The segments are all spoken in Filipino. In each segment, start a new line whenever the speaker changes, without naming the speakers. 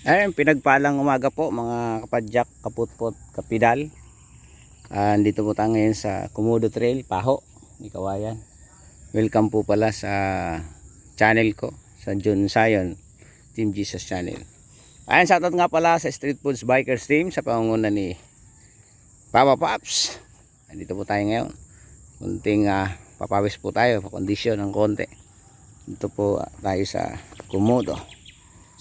Ayun, pinagpalang umaga po mga kapadyak, kaputpot, kapidal. Dito po tayo ngayon sa Komodo Trail, Paho, ni Kawayan. Welcome po pala sa channel ko, sa John Sion, Team Jesus Channel. Ayun, shoutout nga pala sa Street Foods Bikers Team sa pangunguna ni Papa Pops. Dito po tayo ngayon. Kunting papawis po tayo, pakondisyon ng konti. Dito po tayo sa Komodo.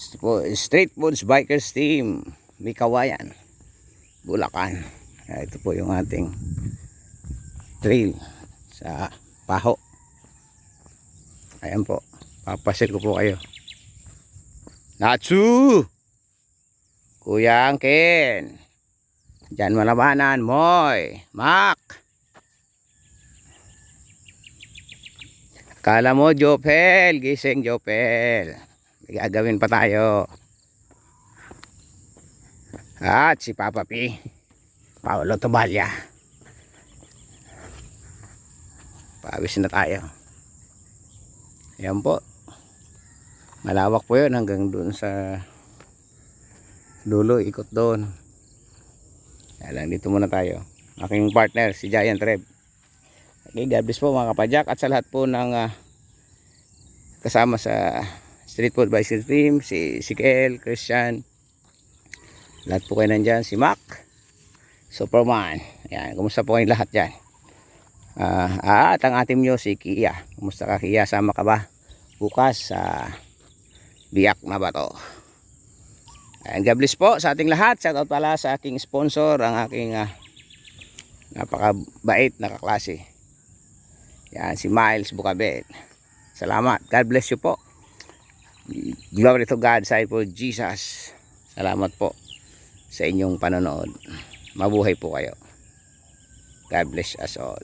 Ito po, Street Foods Bikers Team, may Kawayan, Bulacan. Ito po yung ating trail sa Paho. Ayan po, papasil ko po kayo. Natsu! Kuya Angkin, dyan malabanan, Moy, Mac. Kala mo Jopel, gising Jopel. May gagawin pa tayo. At si Papa P, Paolo Tobalya. Pawis na tayo. Ayan po. Malawak po yun hanggang doon sa dulo, ikot doon. Kaya lang, dito muna tayo. Aking partner, si Giant Rev. Okay, God bless po mga kapadyak. At sa lahat po ng kasama sa Street Food Bicycle Team, si Kel, Christian, lahat po kayo nandyan, si Mac, Superman. Ayan, kumusta po kayong lahat dyan? At ang ating nyo, si Kia. Kumusta ka, Kia? Sama ka ba bukas sa Biak na Bato? Ayan, God bless po sa ating lahat. Shoutout pala sa aking sponsor, ang aking napakabait na kaklase. Yan, si Miles Bukabet. Salamat. God bless you po. Glory to God, side for Jesus. Salamat po sa inyong panonood. Mabuhay po kayo. God bless us all.